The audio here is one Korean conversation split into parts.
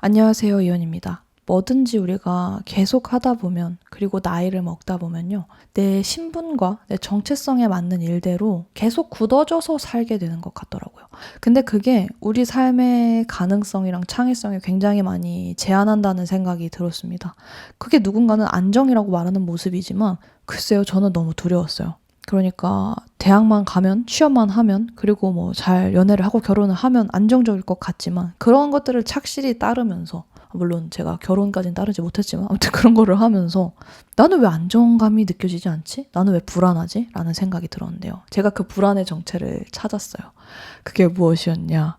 안녕하세요, 이현입니다. 뭐든지 우리가 계속 하다 보면, 그리고 나이를 먹다 보면요, 내 신분과 내 정체성에 맞는 일대로 계속 굳어져서 살게 되는 것 같더라고요. 근데 그게 우리 삶의 가능성이랑 창의성에 굉장히 많이 제한한다는 생각이 들었습니다. 그게 누군가는 안정이라고 말하는 모습이지만, 글쎄요, 저는 너무 두려웠어요. 그러니까 대학만 가면, 취업만 하면, 그리고 뭐 잘 연애를 하고 결혼을 하면 안정적일 것 같지만, 그런 것들을 착실히 따르면서, 물론 제가 결혼까지는 따르지 못했지만 아무튼 그런 거를 하면서 나는 왜 안정감이 느껴지지 않지? 나는 왜 불안하지? 라는 생각이 들었는데요. 제가 그 불안의 정체를 찾았어요. 그게 무엇이었냐?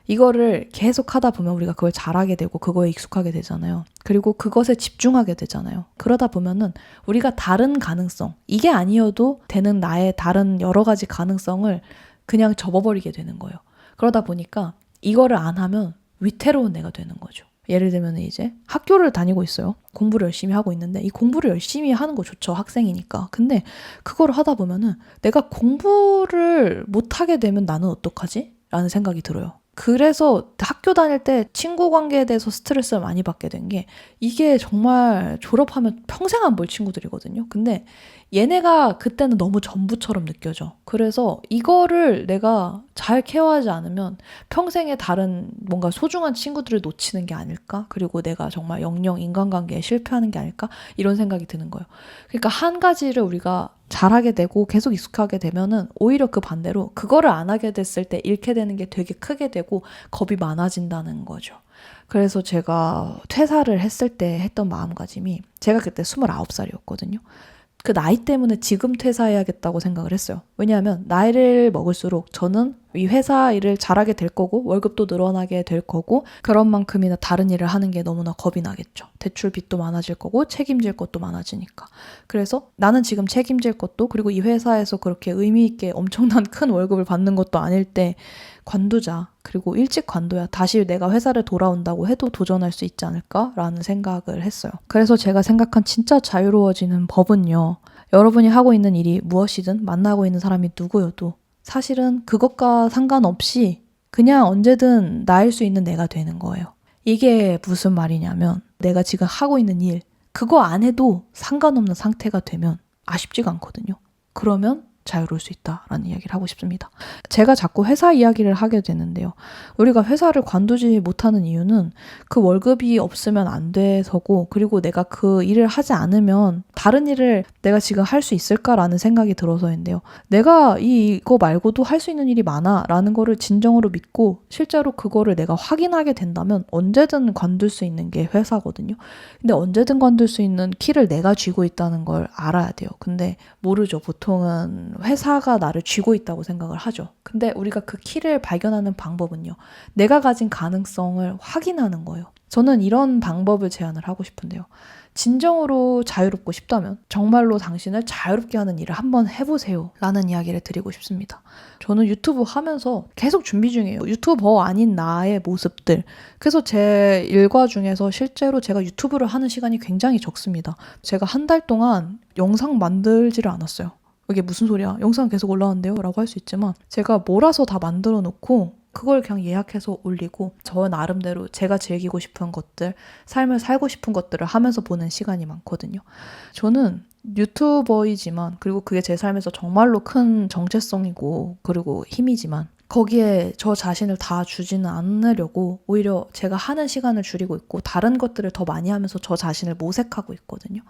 이거를 계속 하다 보면 우리가 그걸 잘하게 되고 그거에 익숙하게 되잖아요. 그리고 그것에 집중하게 되잖아요. 그러다 보면은 우리가 다른 가능성, 이게 아니어도 되는 나의 다른 여러 가지 가능성을 그냥 접어버리게 되는 거예요. 그러다 보니까 이거를 안 하면 위태로운 내가 되는 거죠. 예를 들면 이제 학교를 다니고 있어요. 공부를 열심히 하고 있는데 이 공부를 열심히 하는 거 좋죠. 학생이니까. 근데 그걸 하다 보면은 내가 공부를 못하게 되면 나는 어떡하지? 라는 생각이 들어요. 그래서 학교 다닐 때 친구 관계에 대해서 스트레스를 많이 받게 된 게 이게 정말 졸업하면 평생 안 볼 친구들이거든요. 근데 얘네가 그때는 너무 전부처럼 느껴져. 그래서 이거를 내가 잘 케어하지 않으면 평생에 다른 뭔가 소중한 친구들을 놓치는 게 아닐까? 그리고 내가 정말 영영 인간관계에 실패하는 게 아닐까? 이런 생각이 드는 거예요. 그러니까 한 가지를 우리가 잘하게 되고 계속 익숙하게 되면은 오히려 그 반대로 그거를 안 하게 됐을 때 잃게 되는 게 되게 크게 되고 겁이 많아진다는 거죠. 그래서 제가 퇴사를 했을 때 했던 마음가짐이 제가 그때 29살이었거든요. 그 나이 때문에 지금 퇴사해야겠다고 생각을 했어요. 왜냐하면 나이를 먹을수록 저는 이 회사 일을 잘하게 될 거고 월급도 늘어나게 될 거고 그런 만큼이나 다른 일을 하는 게 너무나 겁이 나겠죠. 대출 빚도 많아질 거고 책임질 것도 많아지니까. 그래서 나는 지금 책임질 것도 그리고 이 회사에서 그렇게 의미 있게 엄청난 큰 월급을 받는 것도 아닐 때 관두자. 그리고 일찍 관둬야 다시 내가 회사를 돌아온다고 해도 도전할 수 있지 않을까라는 생각을 했어요. 그래서 제가 생각한 진짜 자유로워지는 법은요. 여러분이 하고 있는 일이 무엇이든 만나고 있는 사람이 누구여도 사실은 그것과 상관없이 그냥 언제든 나일 수 있는 내가 되는 거예요. 이게 무슨 말이냐면 내가 지금 하고 있는 일 그거 안 해도 상관없는 상태가 되면 아쉽지가 않거든요. 그러면 자유로울 수 있다라는 이야기를 하고 싶습니다. 제가 자꾸 회사 이야기를 하게 되는데요. 우리가 회사를 관두지 못하는 이유는 그 월급이 없으면 안 돼서고 그리고 내가 그 일을 하지 않으면 다른 일을 내가 지금 할 수 있을까라는 생각이 들어서인데요. 내가 이거 말고도 할 수 있는 일이 많아라는 거를 진정으로 믿고 실제로 그거를 내가 확인하게 된다면 언제든 관둘 수 있는 게 회사거든요. 근데 언제든 관둘 수 있는 키를 내가 쥐고 있다는 걸 알아야 돼요. 근데 모르죠. 보통은 회사가 나를 쥐고 있다고 생각을 하죠. 근데 우리가 그 키를 발견하는 방법은요. 내가 가진 가능성을 확인하는 거예요. 저는 이런 방법을 제안을 하고 싶은데요. 진정으로 자유롭고 싶다면 정말로 당신을 자유롭게 하는 일을 한번 해보세요. 라는 이야기를 드리고 싶습니다. 저는 유튜브 하면서 계속 준비 중이에요. 유튜버 아닌 나의 모습들. 그래서 제 일과 중에서 실제로 제가 유튜브를 하는 시간이 굉장히 적습니다. 제가 한 달 동안 영상 만들지를 않았어요. 이게 무슨 소리야? 영상 계속 올라오는데요? 라고 할 수 있지만 제가 몰아서 다 만들어 놓고 그걸 그냥 예약해서 올리고 저 나름대로 제가 즐기고 싶은 것들, 삶을 살고 싶은 것들을 하면서 보는 시간이 많거든요. 저는 유튜버이지만 그리고 그게 제 삶에서 정말로 큰 정체성이고 그리고 힘이지만 거기에 저 자신을 다 주지는 않으려고 오히려 제가 하는 시간을 줄이고 있고 다른 것들을 더 많이 하면서 저 자신을 모색하고 있거든요.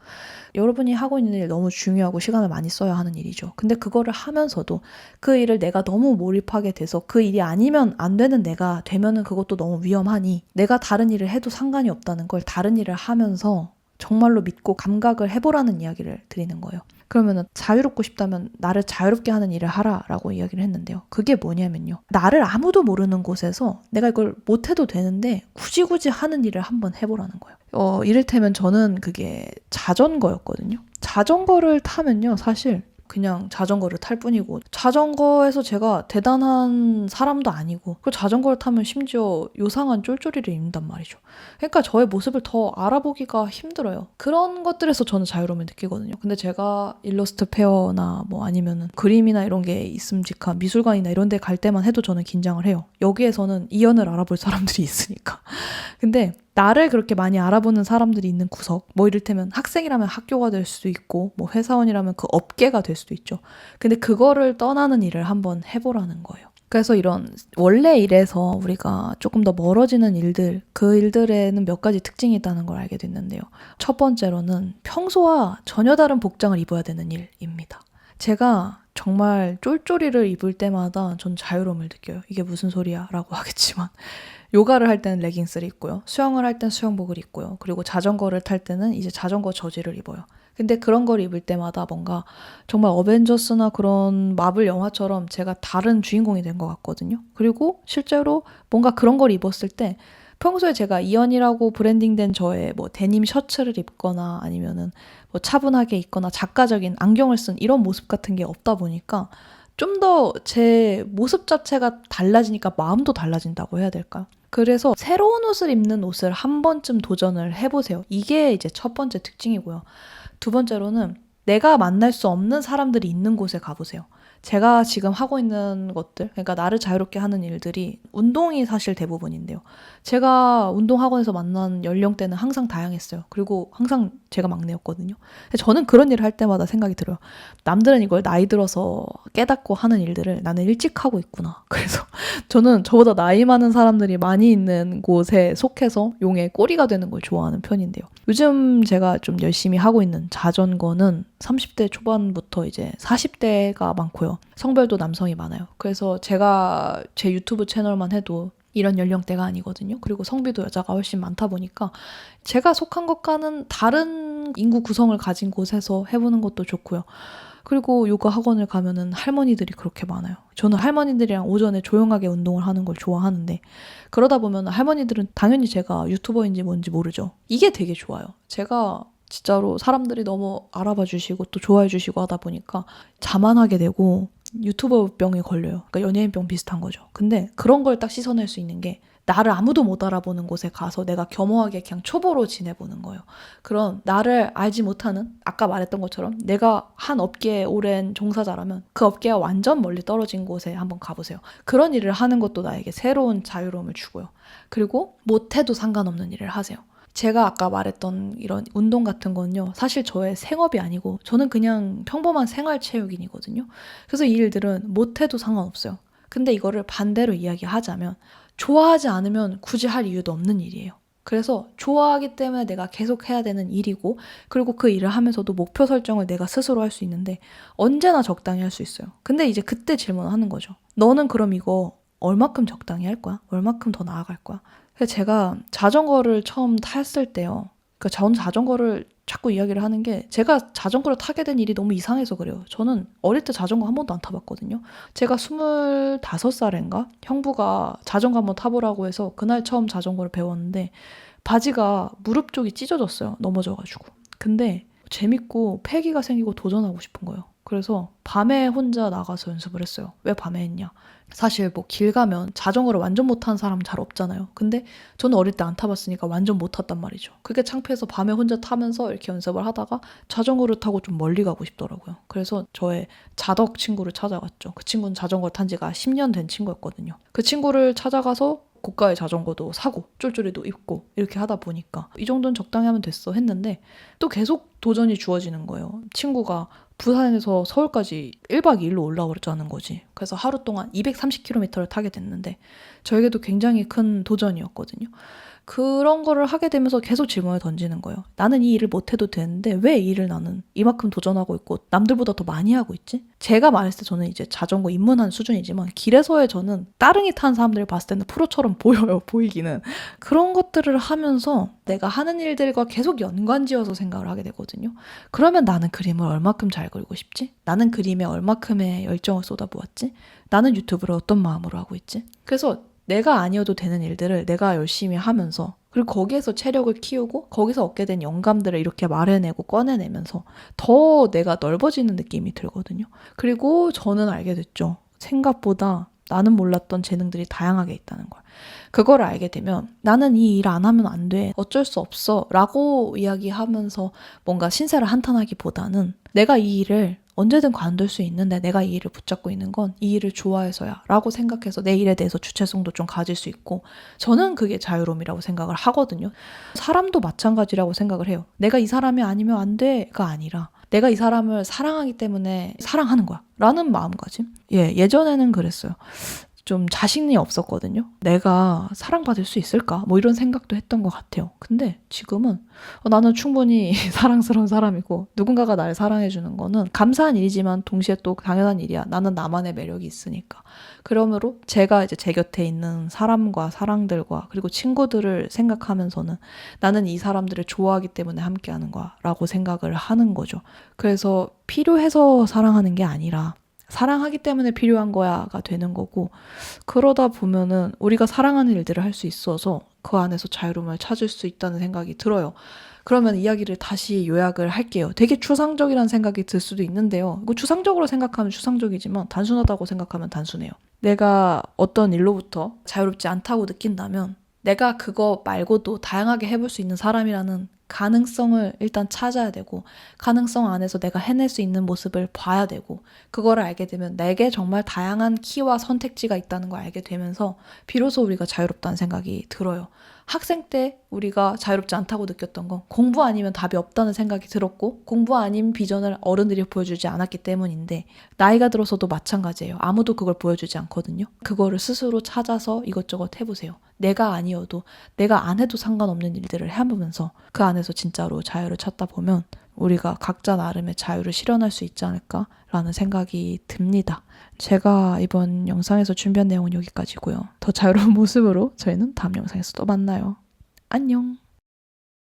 여러분이 하고 있는 일 너무 중요하고 시간을 많이 써야 하는 일이죠. 근데 그거를 하면서도 그 일을 내가 너무 몰입하게 돼서 그 일이 아니면 안 되는 내가 되면은 그것도 너무 위험하니 내가 다른 일을 해도 상관이 없다는 걸 다른 일을 하면서 정말로 믿고 감각을 해보라는 이야기를 드리는 거예요. 그러면은 자유롭고 싶다면 나를 자유롭게 하는 일을 하라라고 이야기를 했는데요. 그게 뭐냐면요. 나를 아무도 모르는 곳에서 내가 이걸 못해도 되는데 굳이 하는 일을 한번 해보라는 거예요. 이를테면 저는 그게 자전거였거든요. 자전거를 타면요. 사실 그냥 자전거를 탈 뿐이고 자전거에서 제가 대단한 사람도 아니고 그 자전거를 타면 심지어 요상한 쫄쫄이를 입는단 말이죠. 그러니까 저의 모습을 더 알아보기가 힘들어요. 그런 것들에서 저는 자유로움을 느끼거든요. 근데 제가 일러스트 페어나 뭐 아니면은 그림이나 이런 게 있음직한 미술관이나 이런 데 갈 때만 해도 저는 긴장을 해요. 여기에서는 이연을 알아볼 사람들이 있으니까. 근데 나를 그렇게 많이 알아보는 사람들이 있는 구석, 뭐 이를테면 학생이라면 학교가 될 수도 있고 뭐 회사원이라면 그 업계가 될 수도 있죠. 근데 그거를 떠나는 일을 한번 해보라는 거예요. 그래서 이런 원래 일에서 우리가 조금 더 멀어지는 일들, 그 일들에는 몇 가지 특징이 있다는 걸 알게 됐는데요. 첫 번째로는 평소와 전혀 다른 복장을 입어야 되는 일입니다. 제가 정말 쫄쫄이를 입을 때마다 전 자유로움을 느껴요. 이게 무슨 소리야 라고 하겠지만 요가를 할 때는 레깅스를 입고요. 수영을 할 때는 수영복을 입고요. 그리고 자전거를 탈 때는 이제 자전거 저지를 입어요. 근데 그런 걸 입을 때마다 뭔가 정말 어벤져스나 그런 마블 영화처럼 제가 다른 주인공이 된 것 같거든요. 그리고 실제로 뭔가 그런 걸 입었을 때 평소에 제가 이연이라고 브랜딩된 저의 뭐 데님 셔츠를 입거나 아니면은 뭐 차분하게 입거나 작가적인 안경을 쓴 이런 모습 같은 게 없다 보니까 좀 더 제 모습 자체가 달라지니까 마음도 달라진다고 해야 될까요? 그래서 새로운 옷을 입는 옷을 한 번쯤 도전을 해보세요. 이게 이제 첫 번째 특징이고요. 두 번째로는 내가 만날 수 없는 사람들이 있는 곳에 가보세요. 제가 지금 하고 있는 것들, 그러니까 나를 자유롭게 하는 일들이 운동이 사실 대부분인데요. 제가 운동학원에서 만난 연령대는 항상 다양했어요. 그리고 항상 제가 막내였거든요. 근데 저는 그런 일을 할 때마다 생각이 들어요. 남들은 이걸 나이 들어서 깨닫고 하는 일들을 나는 일찍 하고 있구나. 그래서 저는 저보다 나이 많은 사람들이 많이 있는 곳에 속해서 용의 꼬리가 되는 걸 좋아하는 편인데요. 요즘 제가 좀 열심히 하고 있는 자전거는 30대 초반부터 이제 40대가 많고요. 성별도 남성이 많아요. 그래서 제가 제 유튜브 채널만 해도 이런 연령대가 아니거든요. 그리고 성비도 여자가 훨씬 많다 보니까 제가 속한 것과는 다른 인구 구성을 가진 곳에서 해보는 것도 좋고요. 그리고 요가 학원을 가면은 할머니들이 그렇게 많아요. 저는 할머니들이랑 오전에 조용하게 운동을 하는 걸 좋아하는데 그러다 보면 할머니들은 당연히 제가 유튜버인지 뭔지 모르죠. 이게 되게 좋아요. 제가 진짜로 사람들이 너무 알아봐 주시고 또 좋아해 주시고 하다 보니까 자만하게 되고 유튜버 병이 걸려요. 그러니까 연예인병 비슷한 거죠. 근데 그런 걸 딱 씻어낼 수 있는 게 나를 아무도 못 알아보는 곳에 가서 내가 겸허하게 그냥 초보로 지내보는 거예요. 그런 나를 알지 못하는 아까 말했던 것처럼 내가 한 업계에 오랜 종사자라면 그 업계가 완전 멀리 떨어진 곳에 한번 가보세요. 그런 일을 하는 것도 나에게 새로운 자유로움을 주고요. 그리고 못해도 상관없는 일을 하세요. 제가 아까 말했던 이런 운동 같은 건요. 사실 저의 생업이 아니고 저는 그냥 평범한 생활체육인이거든요. 그래서 이 일들은 못해도 상관없어요. 근데 이거를 반대로 이야기하자면 좋아하지 않으면 굳이 할 이유도 없는 일이에요. 그래서 좋아하기 때문에 내가 계속 해야 되는 일이고 그리고 그 일을 하면서도 목표 설정을 내가 스스로 할 수 있는데 언제나 적당히 할 수 있어요. 근데 이제 그때 질문하는 거죠. 너는 그럼 이거 얼마큼 적당히 할 거야? 얼마큼 더 나아갈 거야? 그래서 제가 자전거를 처음 탔을 때요. 그러니까 저는 자전거를 자꾸 이야기를 하는 게 제가 자전거를 타게 된 일이 너무 이상해서 그래요. 저는 어릴 때 자전거 한 번도 안 타봤거든요. 제가 25살인가? 형부가 자전거 한번 타보라고 해서 그날 처음 자전거를 배웠는데 바지가 무릎 쪽이 찢어졌어요. 넘어져가지고. 근데 재밌고 패기가 생기고 도전하고 싶은 거예요. 그래서 밤에 혼자 나가서 연습을 했어요. 왜 밤에 했냐? 사실 뭐 길 가면 자전거를 완전 못 타는 사람 잘 없잖아요. 근데 저는 어릴 때 안 타봤으니까 완전 못 탔단 말이죠. 그게 창피해서 밤에 혼자 타면서 이렇게 연습을 하다가 자전거를 타고 좀 멀리 가고 싶더라고요. 그래서 저의 자덕 친구를 찾아갔죠. 그 친구는 자전거 탄 지가 10년 된 친구였거든요. 그 친구를 찾아가서 고가의 자전거도 사고 쫄쫄이도 입고 이렇게 하다 보니까 이 정도는 적당히 하면 됐어 했는데 또 계속 도전이 주어지는 거예요. 친구가 부산에서 서울까지 1박 2일로 올라오자는 거지. 그래서 하루 동안 230km를 타게 됐는데 저에게도 굉장히 큰 도전이었거든요. 그런 거를 하게 되면서 계속 질문을 던지는 거예요. 나는 이 일을 못해도 되는데 왜 이 일을 나는 이만큼 도전하고 있고 남들보다 더 많이 하고 있지? 제가 말했을 때 저는 이제 자전거 입문한 수준이지만 길에서의 저는 따릉이 탄 사람들을 봤을 때는 프로처럼 보여요. 보이기는. 그런 것들을 하면서 내가 하는 일들과 계속 연관지어서 생각을 하게 되거든요. 그러면 나는 그림을 얼마큼 잘 그리고 싶지? 나는 그림에 얼마큼의 열정을 쏟아부었지? 나는 유튜브를 어떤 마음으로 하고 있지? 그래서 내가 아니어도 되는 일들을 내가 열심히 하면서 그리고 거기에서 체력을 키우고 거기서 얻게 된 영감들을 이렇게 말해내고 꺼내내면서 더 내가 넓어지는 느낌이 들거든요. 그리고 저는 알게 됐죠. 생각보다 나는 몰랐던 재능들이 다양하게 있다는 걸. 그걸 알게 되면 나는 이 일 안 하면 안 돼. 어쩔 수 없어. 라고 이야기하면서 뭔가 신세를 한탄하기보다는 내가 이 일을 언제든 관둘 수 있는데 내가 이 일을 붙잡고 있는 건 이 일을 좋아해서야 라고 생각해서 내 일에 대해서 주체성도 좀 가질 수 있고 저는 그게 자유로움이라고 생각을 하거든요. 사람도 마찬가지라고 생각을 해요. 내가 이 사람이 아니면 안 돼가 아니라 내가 이 사람을 사랑하기 때문에 사랑하는 거야 라는 마음가짐. 예전에는 그랬어요. 좀 자신이 없었거든요. 내가 사랑받을 수 있을까? 뭐 이런 생각도 했던 것 같아요. 근데 지금은 나는 충분히 사랑스러운 사람이고 누군가가 나를 사랑해주는 거는 감사한 일이지만 동시에 또 당연한 일이야. 나는 나만의 매력이 있으니까. 그러므로 제가 이제 제 곁에 있는 사람과 사랑들과 그리고 친구들을 생각하면서는 나는 이 사람들을 좋아하기 때문에 함께하는 거야 라고 생각을 하는 거죠. 그래서 필요해서 사랑하는 게 아니라 사랑하기 때문에 필요한 거야가 되는 거고 그러다 보면은 우리가 사랑하는 일들을 할 수 있어서 그 안에서 자유로움을 찾을 수 있다는 생각이 들어요. 그러면 이야기를 다시 요약을 할게요. 되게 추상적이라는 생각이 들 수도 있는데요. 이거 추상적으로 생각하면 추상적이지만 단순하다고 생각하면 단순해요. 내가 어떤 일로부터 자유롭지 않다고 느낀다면 내가 그거 말고도 다양하게 해볼 수 있는 사람이라는 가능성을 일단 찾아야 되고 가능성 안에서 내가 해낼 수 있는 모습을 봐야 되고 그거를 알게 되면 내게 정말 다양한 키와 선택지가 있다는 걸 알게 되면서 비로소 우리가 자유롭다는 생각이 들어요. 학생 때 우리가 자유롭지 않다고 느꼈던 건 공부 아니면 답이 없다는 생각이 들었고 공부 아닌 비전을 어른들이 보여주지 않았기 때문인데 나이가 들어서도 마찬가지예요. 아무도 그걸 보여주지 않거든요. 그거를 스스로 찾아서 이것저것 해보세요. 내가 아니어도 내가 안 해도 상관없는 일들을 해보면서 그 안에서 진짜로 자유를 찾다 보면 우리가 각자 나름의 자유를 실현할 수 있지 않을까라는 생각이 듭니다. 제가 이번 영상에서 준비한 내용은 여기까지고요. 더 자유로운 모습으로 저희는 다음 영상에서 또 만나요. 안녕.